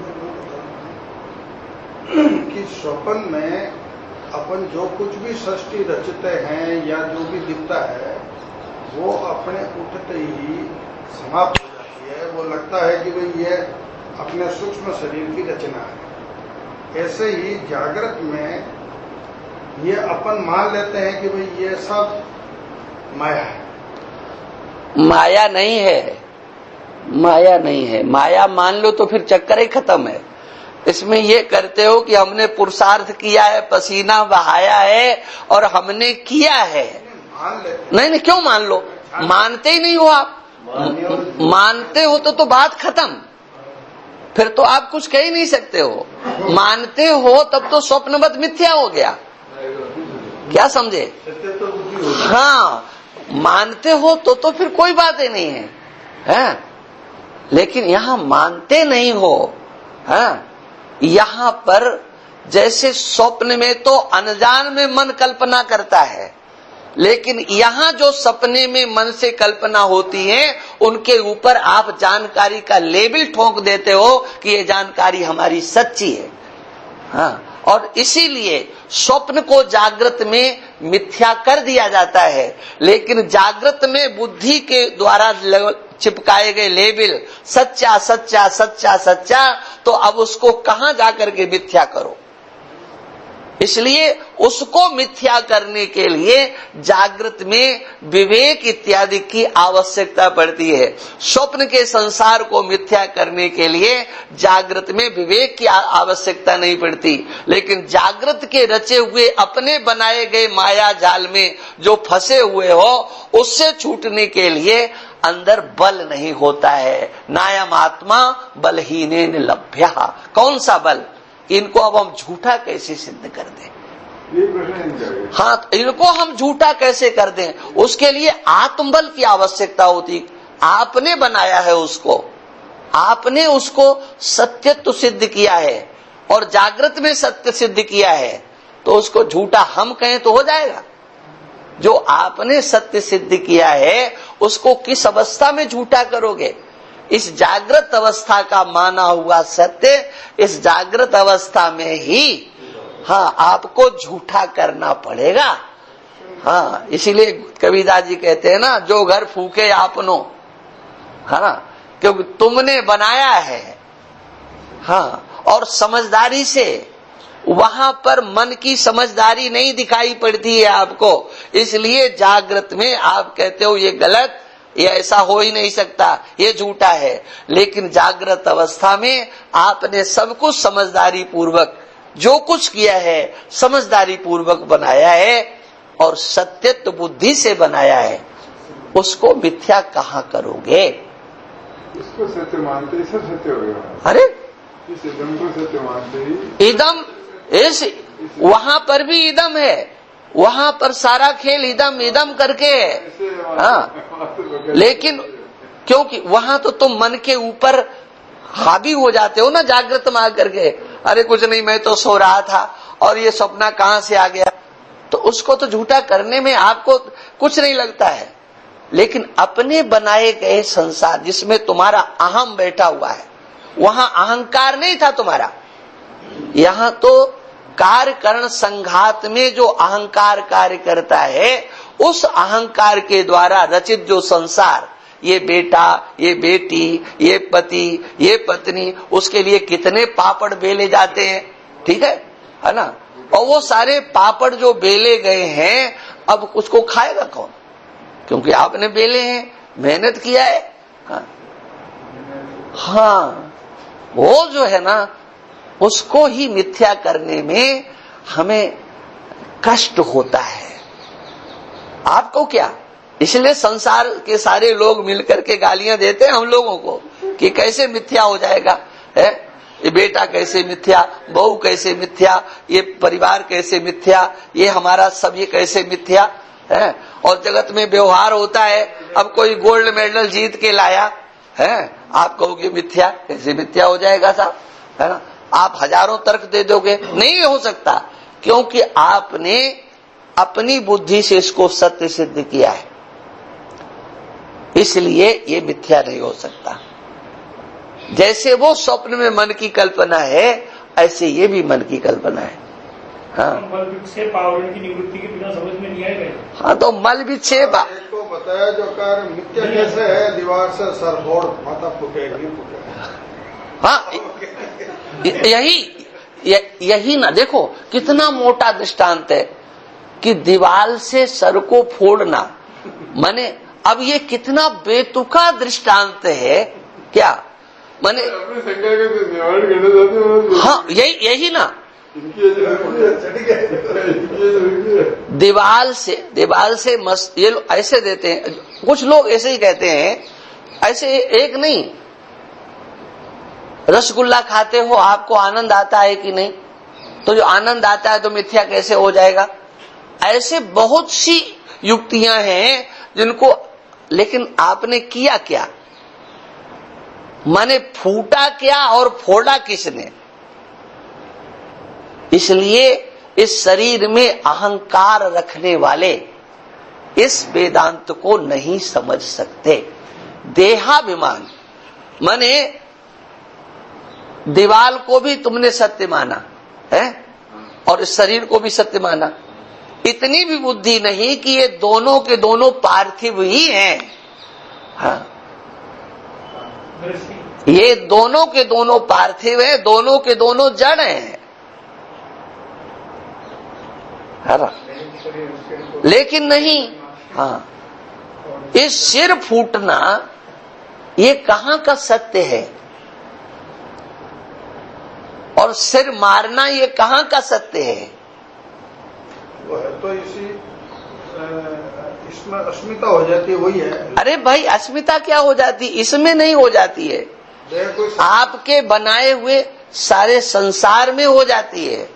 Speaker 2: कि स्वप्न में अपन जो कुछ भी सृष्टि रचते हैं या जो भी दिखता है वो अपने उठते ही समाप्त हो जाती है। वो लगता है कि भाई ये अपने सूक्ष्म शरीर की रचना है। ऐसे ही जागृत में ये अपन मान लेते हैं कि भाई ये सब माया है।
Speaker 1: माया नहीं है, माया नहीं है। माया मान लो तो फिर चक्कर ही खत्म है। इसमें ये करते हो कि हमने पुरुषार्थ किया है, पसीना बहाया है और हमने किया है। नहीं, क्यों मान लो? मानते ही नहीं हो आप। मानते हो तो बात खत्म, फिर तो आप कुछ कह ही नहीं सकते हो। मानते हो तब तो स्वप्नवत मिथ्या हो गया। क्या समझे? हाँ, मानते हो तो फिर कोई बात ही नहीं है। लेकिन यहाँ मानते नहीं हो। यहाँ पर जैसे स्वप्न में तो अनजान में मन कल्पना करता है, लेकिन यहाँ जो सपने में मन से कल्पना होती है उनके ऊपर आप जानकारी का लेबल ठोक देते हो कि ये जानकारी हमारी सच्ची है। हाँ, और इसीलिए स्वप्न को जागृत में मिथ्या कर दिया जाता है, लेकिन जागृत में बुद्धि के द्वारा चिपकाए गए लेबल सच्चा सच्चा सच्चा सच्चा, तो अब उसको कहां जाकर के मिथ्या करो। इसलिए उसको मिथ्या करने के लिए जागृत में विवेक इत्यादि की आवश्यकता पड़ती है। स्वप्न के संसार को मिथ्या करने के लिए जागृत में विवेक की आवश्यकता नहीं पड़ती, लेकिन जागृत के रचे हुए अपने बनाए गए माया जाल में जो फंसे हुए हो उससे छूटने के लिए अंदर बल नहीं होता है। नायम आत्मा बलहीनेन लभ्यः। कौन सा बल? इनको अब हम झूठा कैसे सिद्ध कर दें? हाँ, इनको हम झूठा कैसे कर दें? उसके लिए आत्मबल की आवश्यकता होती। आपने बनाया है उसको, आपने उसको सत्यत्व सिद्ध किया है और जागृत में सत्य सिद्ध किया है, तो उसको झूठा हम कहें तो हो जाएगा? जो आपने सत्य सिद्ध किया है उसको किस अवस्था में झूठा करोगे? इस जागृत अवस्था का माना हुआ सत्य, इस जागृत अवस्था में ही हाँ आपको झूठा करना पड़ेगा। हाँ, इसीलिए कबीरदास जी कहते हैं ना, जो घर फूके आपनो, हाँ, क्योंकि तुमने बनाया है। हाँ, और समझदारी से वहां पर मन की समझदारी नहीं दिखाई पड़ती है आपको, इसलिए जागृत में आप कहते हो ये गलत, ये ऐसा हो ही नहीं सकता, ये झूठा है। लेकिन जागृत अवस्था में आपने सब कुछ समझदारी पूर्वक जो कुछ किया है समझदारी पूर्वक बनाया है और सत्यत्व बुद्धि से बनाया है, उसको मिथ्या कहाँ करोगे?
Speaker 3: इसको सत्य मानते ही सब सत्य हो गया।
Speaker 1: अरे
Speaker 3: इस इदम को सत्य मानते ही
Speaker 1: इदम, इस वहां पर भी इदम है, वहां पर सारा खेल इदम इदम करके है। हाँ, लेकिन क्योंकि वहां तो तुम मन के ऊपर हावी हो जाते हो ना, जागृत में आकर के, अरे कुछ नहीं मैं तो सो रहा था और ये सपना कहां से आ गया, तो उसको तो झूठा करने में आपको कुछ नहीं लगता है। लेकिन अपने बनाए गए संसार जिसमें तुम्हारा अहम बैठा हुआ है, वहां अहंकार नहीं था तुम्हारा। यहां तो कार्य करण संघात में जो अहंकार कार्य करता है, उस अहंकार के द्वारा रचित जो संसार, ये बेटा, ये बेटी, ये पति, ये पत्नी, उसके लिए कितने पापड़ बेले जाते हैं, ठीक है ना? और वो सारे पापड़ जो बेले गए हैं, अब उसको खाएगा कौन? क्योंकि आपने बेले हैं, मेहनत किया है। हाँ, वो जो है ना, उसको ही मिथ्या करने में हमें कष्ट होता है। आपको क्या? इसलिए संसार के सारे लोग मिलकर के गालियां देते हैं हम लोगों को कि कैसे मिथ्या हो जाएगा, है ये बेटा कैसे मिथ्या, बहू कैसे मिथ्या, ये परिवार कैसे मिथ्या, ये हमारा सब ये कैसे मिथ्या है। और जगत में व्यवहार होता है, अब कोई गोल्ड मेडल जीत के लाया है, आप कहोगे मिथ्या, कैसे मिथ्या हो जाएगा साहब, है ना? आप हजारों तर्क दे दोगे, नहीं हो सकता, क्योंकि आपने अपनी बुद्धि से इसको सत्य सिद्ध किया है, इसलिए ये मिथ्या नहीं हो सकता। जैसे वो स्वप्न में मन की कल्पना है, ऐसे ये भी मन की कल्पना है। हाँ,
Speaker 4: मल विक्षेप आवरण की निवृत्ति के बिना समझ में नहीं आएगा।
Speaker 1: हाँ, तो मल विक्षेप
Speaker 2: एक तो बताया जो कार्य मिथ्या कैसे है, दीवार से सरफोड़ माता फूटेगी फूटेगी।
Speaker 1: हाँ, यही ना, देखो कितना मोटा दृष्टांत है कि दीवार से सर को फोड़ना, माने अब ये कितना बेतुका दृष्टांत है क्या, माने
Speaker 3: अपनी संख्या का तो निवारण करना चाहते हो।
Speaker 1: हाँ, यही ना, दीवार से मस्त, ये लोग ऐसे देते हैं, कुछ लोग ऐसे ही कहते हैं, ऐसे एक नहीं, रसगुल्ला खाते हो आपको आनंद आता है कि नहीं, तो जो आनंद आता है तो मिथ्या कैसे हो जाएगा। ऐसे बहुत सी युक्तियां हैं जिनको, लेकिन आपने किया क्या, माने फूटा क्या और फोड़ा किसने? इसलिए इस शरीर में अहंकार रखने वाले इस वेदांत को नहीं समझ सकते। देहाभिमान, माने दीवाल को भी तुमने सत्य माना है और इस शरीर को भी सत्य माना, इतनी भी बुद्धि नहीं कि ये दोनों के दोनों पार्थिव ही हैं। हाँ, ये दोनों के दोनों पार्थिव हैं, दोनों के दोनों जड़ हैं, है ना? लेकिन नहीं, हाँ, इस सिर फूटना ये कहाँ का सत्य है, और सिर मारना ये कहाँ का सत्य है?
Speaker 2: वो है तो इसमें अस्मिता हो जाती है, वही है।
Speaker 1: अरे भाई, अस्मिता क्या हो जाती, इसमें नहीं हो जाती है, आपके बनाए हुए सारे संसार में हो जाती है।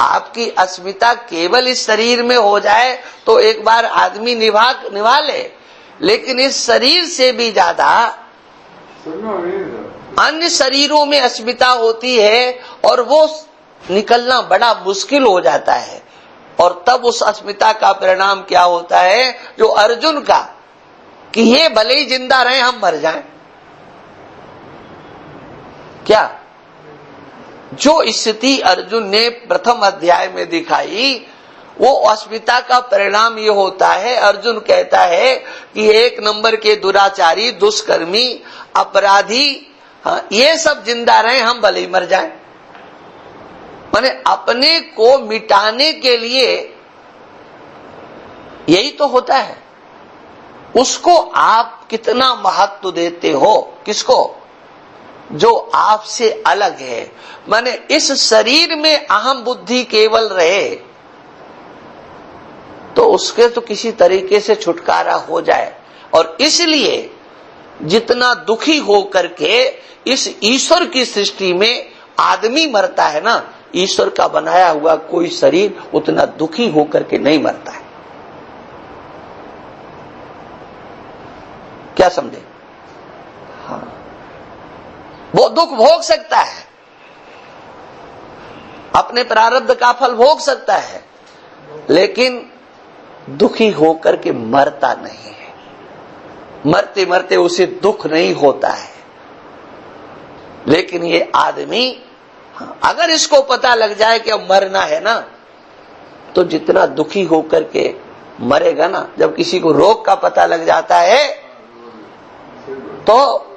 Speaker 1: आपकी अस्मिता केवल इस शरीर में हो जाए तो एक बार आदमी निभा ले, लेकिन इस शरीर से भी ज्यादा अन्य शरीरों में अस्मिता होती है और वो निकलना बड़ा मुश्किल हो जाता है। और तब उस अस्मिता का परिणाम क्या होता है, जो अर्जुन का, कि ये भले ही जिंदा रहे हम मर जाएं। क्या जो स्थिति अर्जुन ने प्रथम अध्याय में दिखाई, वो अस्मिता का परिणाम ये होता है। अर्जुन कहता है कि एक नंबर के दुराचारी, दुष्कर्मी, अपराधी, हाँ, ये सब जिंदा रहे हम भले ही मर जाएं। माने अपने को मिटाने के लिए यही तो होता है। उसको आप कितना महत्व देते हो, किसको? जो आपसे अलग है, माने इस शरीर में अहम बुद्धि केवल रहे तो उसके तो किसी तरीके से छुटकारा हो जाए। और इसलिए जितना दुखी हो करके इस ईश्वर की सृष्टि में आदमी मरता है ना, ईश्वर का बनाया हुआ कोई शरीर उतना दुखी होकर के नहीं मरता है। क्या समझे? हाँ, वो दुख भोग सकता है, अपने प्रारब्ध का फल भोग सकता है, लेकिन दुखी होकर के मरता नहीं है। मरते मरते उसे दुख नहीं होता है। लेकिन ये आदमी अगर इसको पता लग जाए कि अब मरना है ना, तो जितना दुखी होकर के मरेगा ना, जब किसी को रोग का पता लग जाता है तो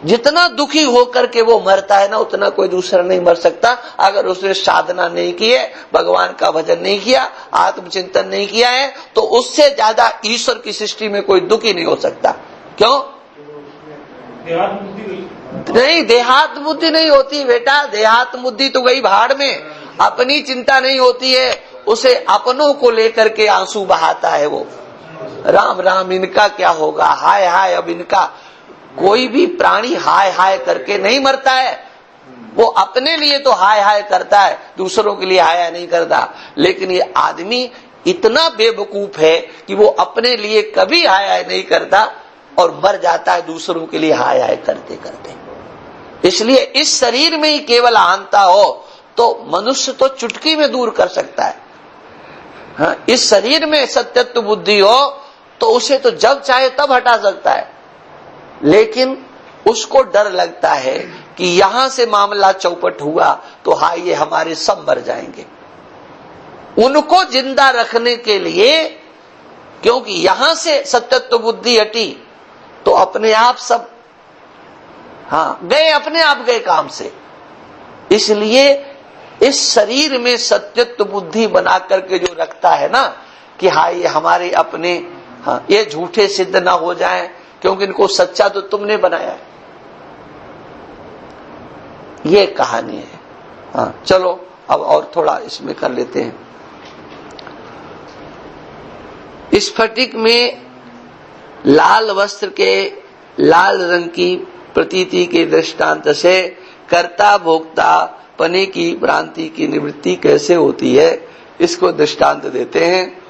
Speaker 1: जितना दुखी होकर के वो मरता है ना, उतना कोई दूसरा नहीं मर सकता। अगर उसने साधना नहीं की है, भगवान का भजन नहीं किया, आत्मचिंतन नहीं किया है, तो उससे ज्यादा ईश्वर की सृष्टि में कोई दुखी नहीं हो सकता। क्यों? नहीं, देहात बुद्धि नहीं होती बेटा। देहात बुद्धि तो गई भाड़ में। अपनी चिंता नहीं होती है, उसे अपनों को लेकर के आंसू बहाता है वो। राम राम इनका क्या होगा, हाय हाय अब इनका। कोई भी प्राणी हाय हाय करके नहीं मरता है। वो अपने लिए तो हाय हाय करता है, दूसरों के लिए हाय हाय नहीं करता। लेकिन ये आदमी इतना बेवकूफ है कि वो अपने लिए कभी हाय हाय नहीं करता और मर जाता है दूसरों के लिए हाय हाय करते करते। इसलिए इस शरीर में ही केवल अहंता हो तो मनुष्य तो चुटकी में दूर कर सकता है। हाँ, इस शरीर में सत्यत्व बुद्धि हो तो उसे तो जब चाहे तब हटा सकता है। लेकिन उसको डर लगता है कि यहां से मामला चौपट हुआ तो हाय ये हमारे सब मर जाएंगे। उनको जिंदा रखने के लिए, क्योंकि यहां से सत्यत्व बुद्धि हटी तो अपने आप सब गए, अपने आप गए काम से। इसलिए इस शरीर में सत्यत्व बुद्धि बना करके जो रखता है ना कि हाय ये हमारे अपने, ये झूठे सिद्ध ना हो जाएं, क्योंकि इनको सच्चा तो तुमने बनाया है। ये कहानी है। चलो अब और थोड़ा इसमें कर लेते हैं। स्फटिक में लाल वस्त्र के लाल रंग की प्रतीति के दृष्टांत से कर्ता भोक्ता पने की भ्रांति की निवृत्ति कैसे होती है, इसको दृष्टांत देते हैं।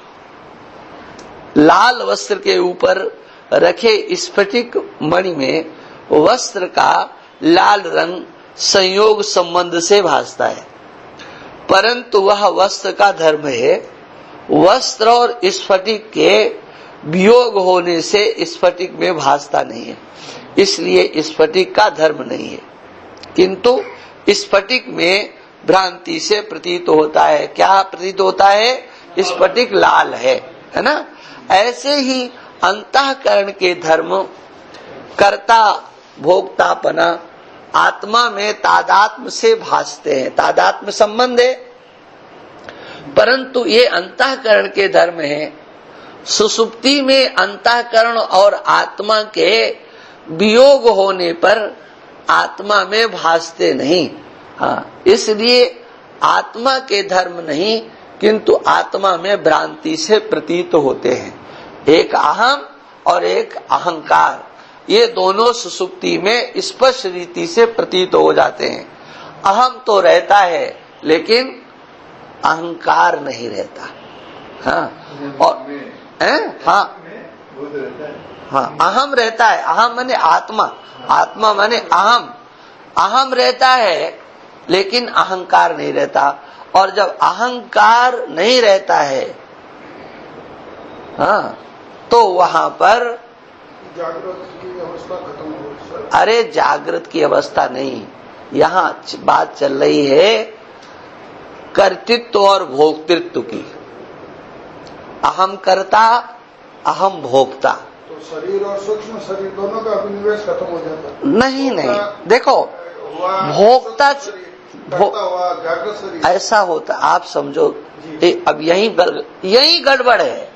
Speaker 1: लाल वस्त्र के ऊपर रखे स्फटिक मणि में वस्त्र का लाल रंग संयोग संबंध से भासता है, परंतु वह वस्त्र का धर्म है। वस्त्र और स्फटिक के वियोग होने से स्फटिक में भासता नहीं है, इसलिए स्फटिक का धर्म नहीं है। किंतु स्फटिक में भ्रांति से प्रतीत होता है। क्या प्रतीत होता है? स्फटिक लाल है ना। ऐसे ही अंतःकरण के धर्म कर्ता भोक्तापना आत्मा में तादात्म्य से भासते हैं, तादात्म्य संबंध है, परंतु ये अंतःकरण के धर्म हैं। सुसुप्ति में अंतःकरण और आत्मा के वियोग होने पर आत्मा में भासते नहीं। इसलिए आत्मा के धर्म नहीं, किंतु आत्मा में भ्रांति से प्रतीत होते हैं। एक अहम और एक अहंकार, ये दोनों सुसुप्ति में स्पष्ट रीति से प्रतीत हो जाते हैं। अहम तो रहता है लेकिन अहंकार नहीं रहता। और अहम रहता है। अहम माने आत्मा, आत्मा माने अहम। अहम रहता है लेकिन अहंकार नहीं रहता। और जब अहंकार नहीं रहता है तो वहां पर
Speaker 2: जागृत की अवस्था खत्म हो गई।
Speaker 1: अरे जागृत की अवस्था नहीं, यहाँ बात चल रही है कर्तृत्व और भोक्तृत्व की। अहम कर्ता, अहम भोक्ता।
Speaker 2: तो शरीर और सूक्ष्म शरीर दोनों का अभिनिवेश खत्म हो जाता है।
Speaker 1: नहीं नहीं, देखो भोक्ता
Speaker 2: जागृत शरीर
Speaker 1: ऐसा होता, आप समझो। अब यही गड़बड़ है।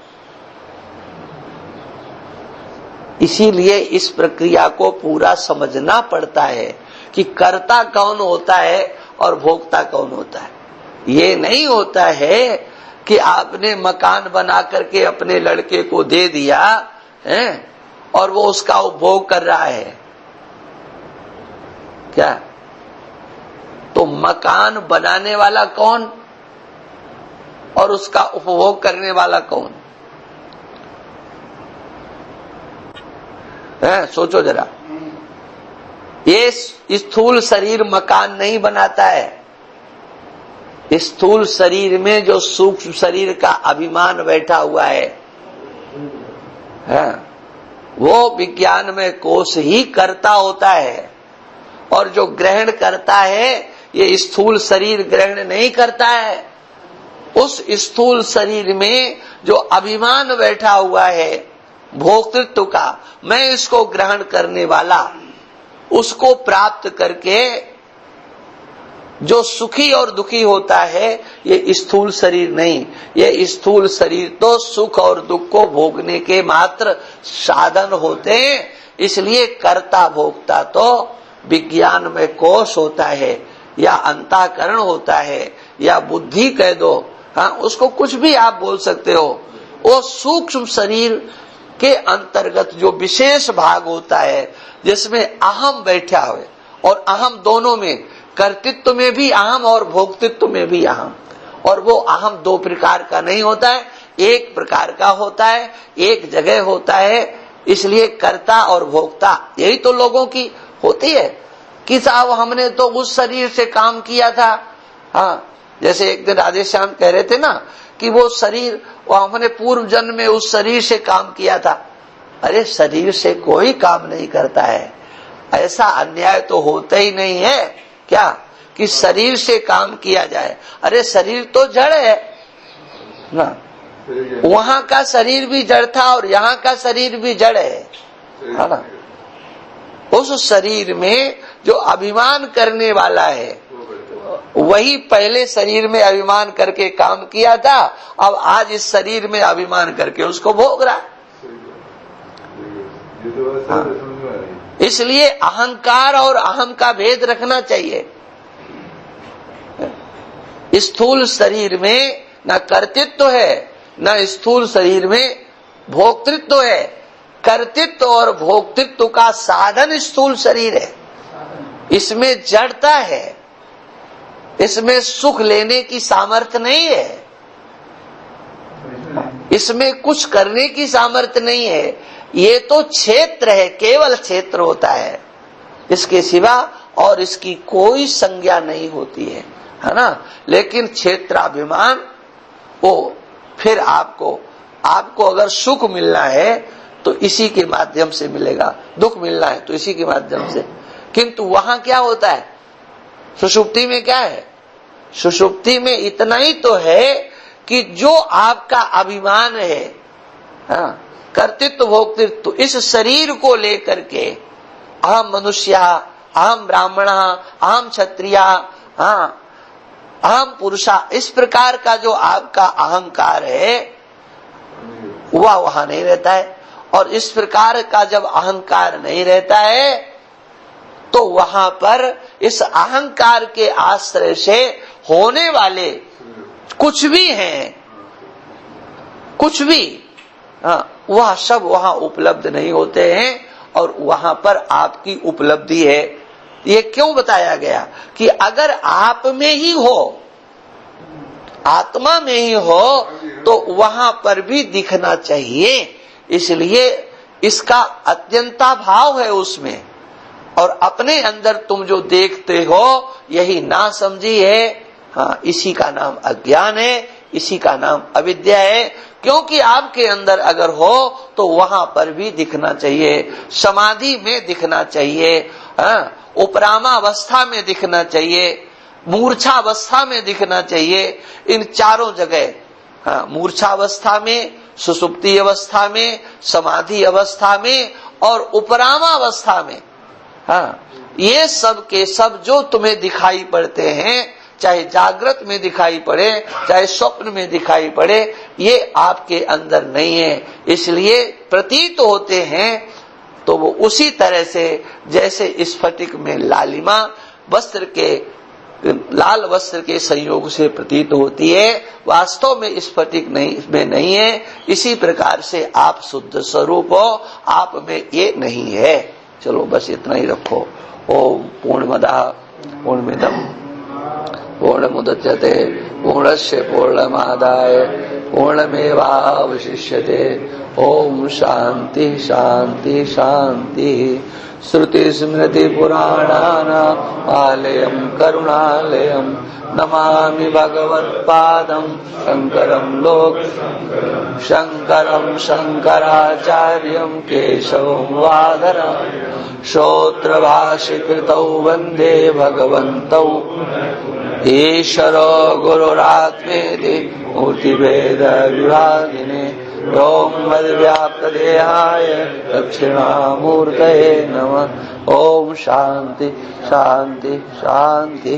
Speaker 1: इसीलिए इस प्रक्रिया को पूरा समझना पड़ता है। कि कर्ता कौन होता है और भोक्ता कौन होता है। ये नहीं होता है कि आपने मकान बना करके अपने लड़के को दे दिया है और वो उसका उपभोग कर रहा है क्या? तो मकान बनाने वाला कौन और उसका उपभोग करने वाला कौन है? सोचो जरा। ये स्थूल शरीर मकान नहीं बनाता है। स्थूल शरीर में जो सूक्ष्म शरीर का अभिमान बैठा हुआ है, वो विज्ञान में कोश ही करता होता है। और जो ग्रहण करता है ये स्थूल शरीर ग्रहण नहीं करता है। उस स्थूल शरीर में जो अभिमान बैठा हुआ है भोक्तृत्व का, मैं इसको ग्रहण करने वाला, उसको प्राप्त करके जो सुखी और दुखी होता है ये स्थूल शरीर नहीं। ये स्थूल शरीर तो सुख और दुख को भोगने के मात्र साधन होते हैं। इसलिए कर्ता भोक्ता तो विज्ञान में कोश होता है या अंतःकरण होता है या बुद्धि कह दो, हाँ, उसको कुछ भी आप बोल सकते हो। वो सूक्ष्म शरीर के अंतर्गत जो विशेष भाग होता है जिसमें अहम बैठा है, और अहम दोनों में, कर्तृत्व में भी अहम और भोक्तृत्व में भी अहम। और वो अहम दो प्रकार का नहीं होता है, एक प्रकार का होता है, एक जगह होता है। इसलिए कर्ता और भोक्ता यही तो लोगों की होती है कि साहब हमने तो उस शरीर से काम किया था। हाँ, जैसे एक दिन राधेश्याम कह रहे थे ना कि वो शरीर, वो हमने पूर्व जन्म में उस शरीर से काम किया था। अरे शरीर से कोई काम नहीं करता है। ऐसा अन्याय तो होता ही नहीं है क्या कि शरीर से काम किया जाए। अरे शरीर तो जड़ है ना, वहां का शरीर भी जड़ था और यहाँ का शरीर भी जड़ है ना। उस शरीर में जो अभिमान करने वाला है वही पहले शरीर में अभिमान करके काम किया था, अब आज इस शरीर में अभिमान करके उसको भोग रहा है। इसलिए अहंकार और अहम का भेद रखना चाहिए। स्थूल शरीर में न कर्तृत्व है, न स्थूल शरीर में भोक्तृत्व है। कर्तृत्व और भोक्तृत्व का साधन स्थूल शरीर है। इसमें जड़ता है, इसमें सुख लेने की सामर्थ्य नहीं है, इसमें कुछ करने की सामर्थ्य नहीं है। ये तो क्षेत्र है, केवल क्षेत्र होता है, इसके सिवा और इसकी कोई संज्ञा नहीं होती है ना। लेकिन क्षेत्राभिमान वो फिर आपको अगर सुख मिलना है तो इसी के माध्यम से मिलेगा, दुख मिलना है तो इसी के माध्यम से। किंतु वहां क्या होता है, सुषुप्ति में क्या है? सुषुप्ति में इतना ही तो है कि जो आपका अभिमान है, हाँ, कर्तृत्व भोक्तृत्व, इस शरीर को लेकर के अहम मनुष्य, अहम ब्राह्मण, अहम क्षत्रिय, हाँ, अहम पुरुषा, इस प्रकार का जो आपका अहंकार है वह वहां नहीं रहता है। और इस प्रकार का जब अहंकार नहीं रहता है तो वहां पर इस अहंकार के आश्रय से होने वाले कुछ भी हैं, कुछ भी, वह सब वहां उपलब्ध नहीं होते हैं। और वहां पर आपकी उपलब्धि है। ये क्यों बताया गया कि अगर आप में ही हो, आत्मा में ही हो, तो वहां पर भी दिखना चाहिए। इसलिए इसका अत्यंता भाव है उसमें। और अपने अंदर तुम जो देखते हो यही ना समझी है, हाँ, इसी का नाम अज्ञान है, इसी का नाम अविद्या है। क्योंकि आपके अंदर अगर हो तो वहां पर भी दिखना चाहिए, समाधि में दिखना चाहिए, उपरामावस्था में दिखना चाहिए, मूर्छावस्था में दिखना चाहिए। इन चारों जगह, हाँ, मूर्छावस्था में, सुषुप्ति अवस्था में, समाधि अवस्था में और उपरामावस्था में, हाँ, ये सब के सब जो तुम्हें दिखाई पड़ते हैं, चाहे जागृत में दिखाई पड़े चाहे स्वप्न में दिखाई पड़े, ये आपके अंदर नहीं है। इसलिए प्रतीत होते हैं तो वो उसी तरह से जैसे स्फटिक में लालिमा वस्त्र के लाल वस्त्र के संयोग से प्रतीत होती है, वास्तव में स्फटिक में नहीं है। इसी प्रकार से आप शुद्ध स्वरूप हो, आप में ये नहीं है। चलो बस इतना ही रखो। ओम पूर्णमदः पूर्णमिदम् पूर्णमुदच्यते पूर्णस्य पूर्णमादाय पूर्णमेवावशिष्यते। ओम शांति शांति शांति। श्रुति स्मृति पुराणानाम् आलयम् करुणालयम् नमामि भगवत्पादम् शङ्करम् लोक शङ्करम् शङ्कराचार्यम् केशवम् वादरायणम् श्रोत्रभाष्यकृतौ वन्दे भगवन्तौ ईश्वरो गुरुरात्मेति मूर्तिभेद विभागिने ओम मद्व्याप्तदेहाय दक्षिणामूर्तये नमः। ओम शांति शांति शांति।